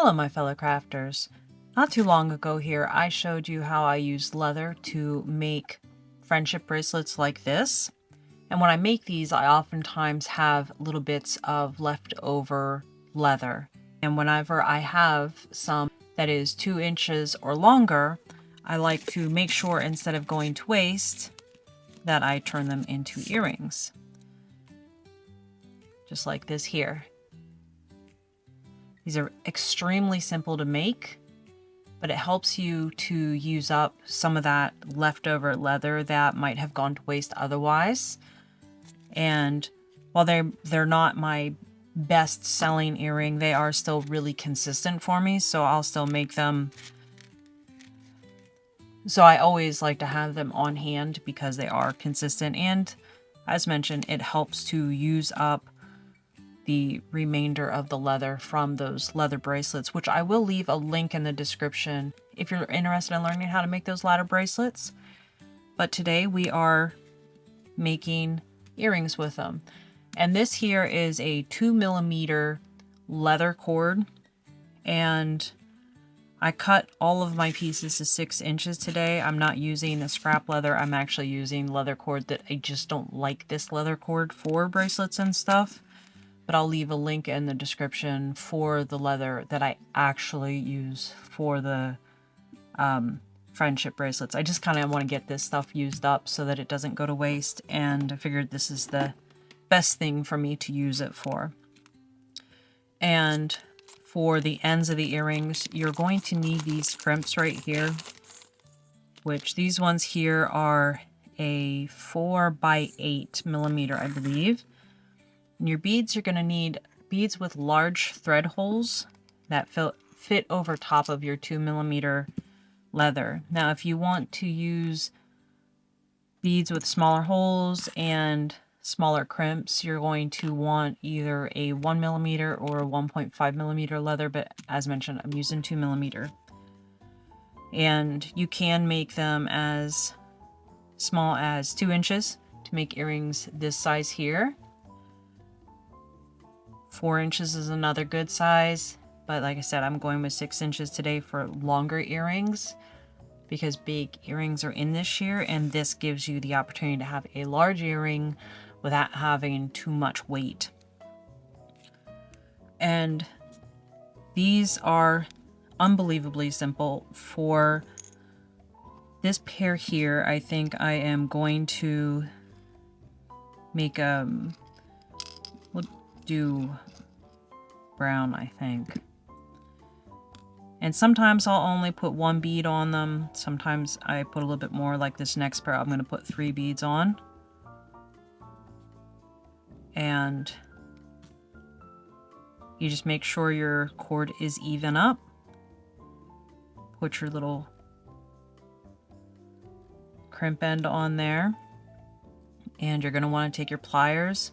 Hello my fellow crafters. Not too long ago here I showed you how I use leather to make friendship bracelets like this. And when I make these I oftentimes have little bits of leftover leather. And whenever I have some that is 2 inches or longer, I like to make sure instead of going to waste that I turn them into earrings. Just like this here. These are extremely simple to make, but it helps you to use up some of that leftover leather that might have gone to waste otherwise. And while they're not my best selling earring, they are still really consistent for me, so I'll still make them. So I always like to have them on hand because they are consistent, and as mentioned, it helps to use up the remainder of the leather from those leather bracelets, which I will leave a link in the description if you're interested in learning how to make those ladder bracelets. But today we are making earrings with them. And this here is a 2mm leather cord, and I cut all of my pieces to 6 inches today. I'm not using a scrap leather. I'm actually using leather cord that I just don't like this leather cord for bracelets and stuff. But I'll leave a link in the description for the leather that I actually use for the friendship bracelets. I just kind of want to get this stuff used up so that it doesn't go to waste, and I figured this is the best thing for me to use it for. And for the ends of the earrings, you're going to need these crimps right here, which these ones here are a 4x8mm, I believe. And your beads, you're going to need beads with large thread holes that fit over top of your 2mm leather. Now, if you want to use beads with smaller holes and smaller crimps, you're going to want either a 1mm or a 1.5mm leather, but as mentioned, I'm using 2mm. And you can make them as small as 2 inches to make earrings this size here. 4 inches is another good size, but like I said, I'm going with 6 inches today for longer earrings because big earrings are in this year, and this gives you the opportunity to have a large earring without having too much weight. And these are unbelievably simple. For this pair here, I think I am going to make we'll do brown, I think. And sometimes I'll only put 1 bead on them. Sometimes I put a little bit more, like this next pair I'm going to put 3 beads on. And you just make sure your cord is even up. Put your little crimp end on there. And you're going to want to take your pliers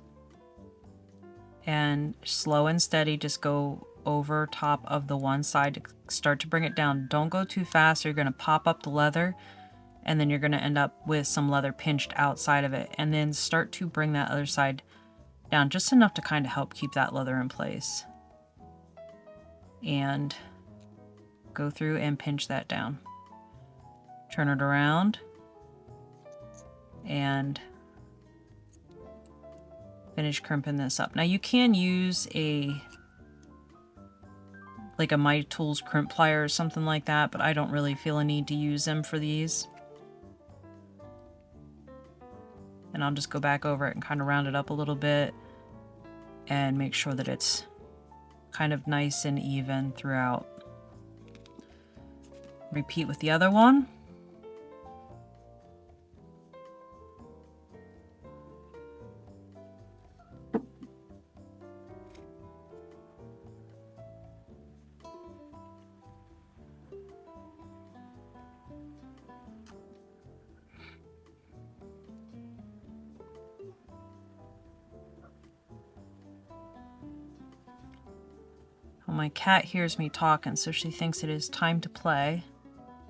and slow and steady just go over top of the one side to start to bring it down. Don't go too fast or you're going to pop up the leather, and then you're going to end up with some leather pinched outside of it. And then start to bring that other side down just enough to kind of help keep that leather in place. And go through and pinch that down. Turn it around and finish crimping this up. Now you can use like a My Tools crimp plier or something like that, but I don't really feel a need to use them for these. And I'll just go back over it and kind of round it up a little bit and make sure that it's kind of nice and even throughout. Repeat with the other one. Well, my cat hears me talking, so she thinks it is time to play.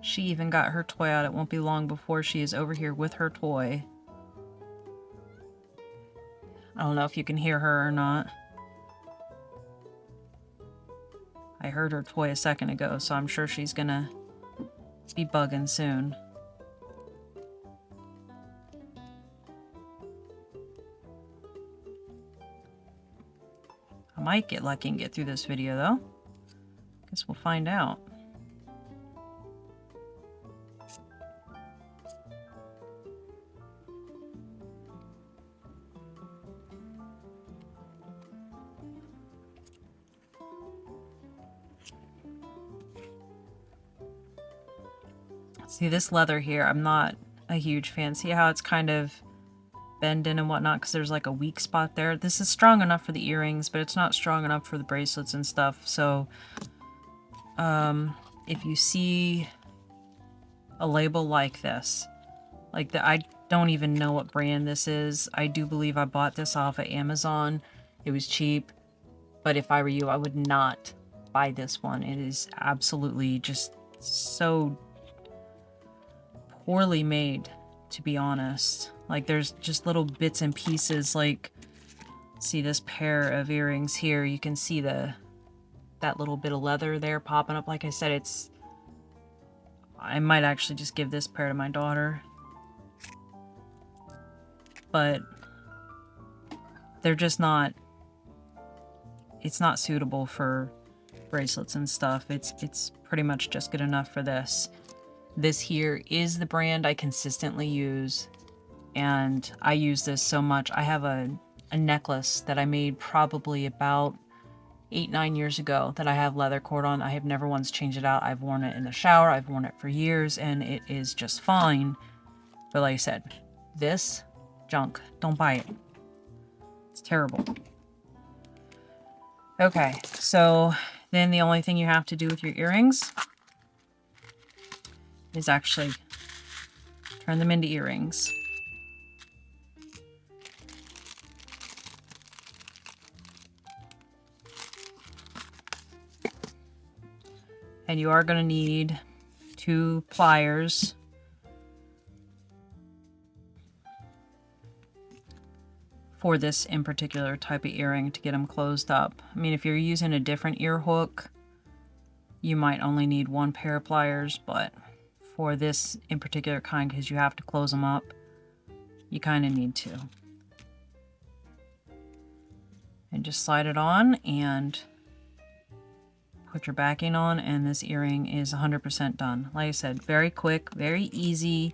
She even got her toy out. It won't be long before she is over here with her toy. I don't know if you can hear her or not. I heard her toy a second ago, so I'm sure she's gonna be bugging soon. I might get lucky and get through this video though. Guess we'll find out. See, this leather here, I'm not a huge fan. See how it's kind of bending and whatnot because there's like a weak spot there. This is strong enough for the earrings, but it's not strong enough for the bracelets and stuff. So if you see a label like this, I don't even know what brand this is. I do believe I bought this off of Amazon. It was cheap, but if I were you, I would not buy this one. It is absolutely just so poorly made, to be honest. Like, there's just little bits and pieces. Like, see this pair of earrings here, you can see that little bit of leather there popping up. Like I said, I might actually just give this pair to my daughter, but they're just not, it's not suitable for bracelets and stuff. It's pretty much just good enough for this. This here is the brand I consistently use, and I use this so much. I have a necklace that I made probably about 8-9 years ago that I have leather cord on. I have never once changed it out. I've worn it in the shower. I've worn it for years, and it is just fine. But like I said, this junk, don't buy it. It's terrible. Okay, so then the only thing you have to do with your earrings is actually turn them into earrings. And you are going to need 2 pliers. For this in particular type of earring to get them closed up. I mean, if you're using a different ear hook, you might only need 1 pair of pliers, but for this in particular kind, because you have to close them up, you kind of need to. And just slide it on and put your backing on, and this earring is 100% done. Like I said, very quick, very easy.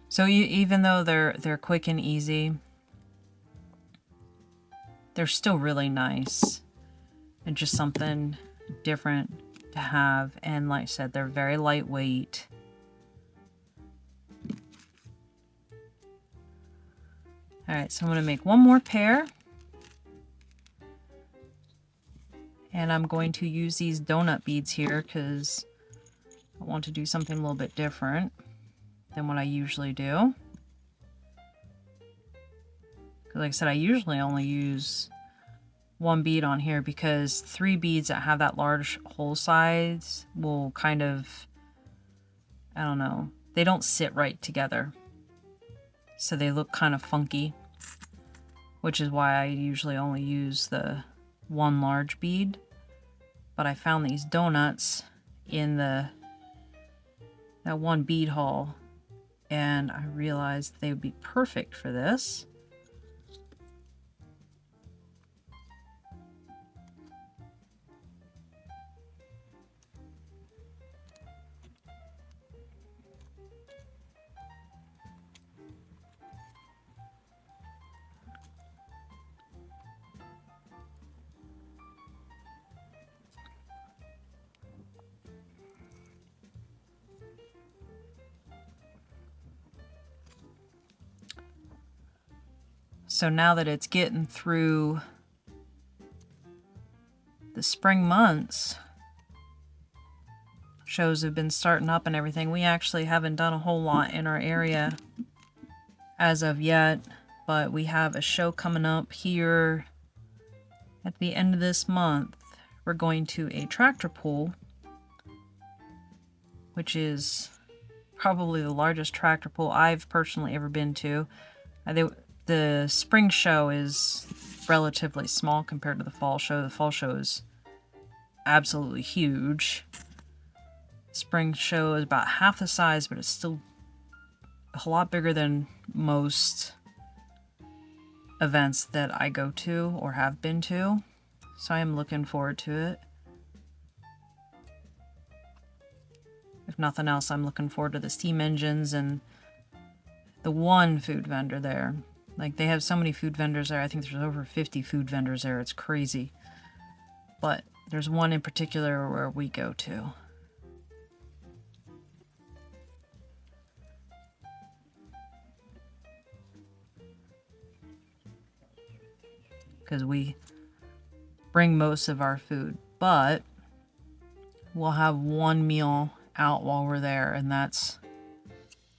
So even though they're quick and easy, they're still really nice and just something different to have. And like I said, they're very lightweight. All right, so I'm going to make 1 more pair. And I'm going to use these donut beads here because I want to do something a little bit different than what I usually do. Because like I said, I usually only use 1 bead on here because 3 beads that have that large hole size will kind of, I don't know, they don't sit right together. So they look kind of funky, which is why I usually only use the 1 large bead. But I found these donuts in that 1 bead haul, and I realized they would be perfect for this. So now that it's getting through the spring months, shows have been starting up and everything. We actually haven't done a whole lot in our area as of yet, but we have a show coming up here At the end of this month, we're going to a tractor pull, which is probably the largest tractor pull I've personally ever been to. The spring show is relatively small compared to the fall show. The fall show is absolutely huge. Spring show is about half the size, but it's still a lot bigger than most events that I go to or have been to. So I am looking forward to it. If nothing else, I'm looking forward to the steam engines and the one food vendor there. Like, they have so many food vendors there. I think there's over 50 food vendors there. It's crazy. But there's one in particular where we go to. Because we bring most of our food. But we'll have one meal out while we're there, and that's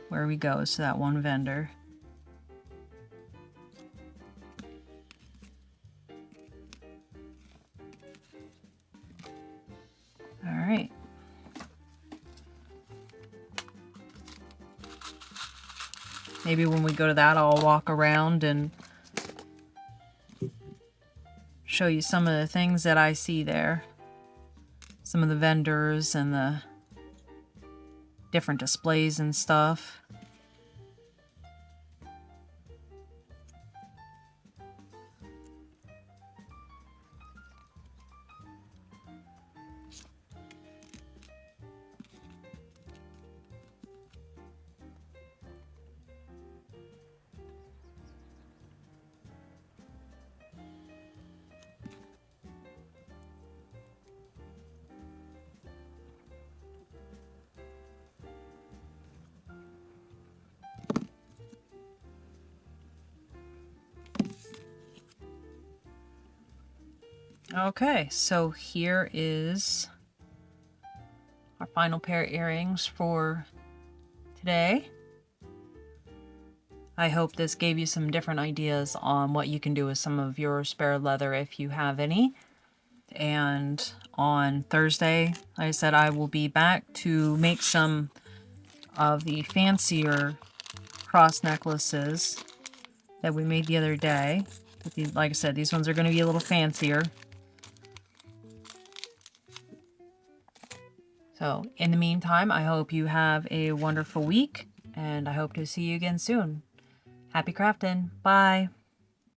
where we go, is to that one vendor. All right. Maybe when we go to that, I'll walk around and show you some of the things that I see there. Some of the vendors and the different displays and stuff. Okay, so here is our final pair of earrings for today. I hope this gave you some different ideas on what you can do with some of your spare leather if you have any. And on Thursday, like I said, I will be back to make some of the fancier cross necklaces that we made the other day. Like I said, these ones are going to be a little fancier. So in the meantime, I hope you have a wonderful week, and I hope to see you again soon. Happy crafting. Bye.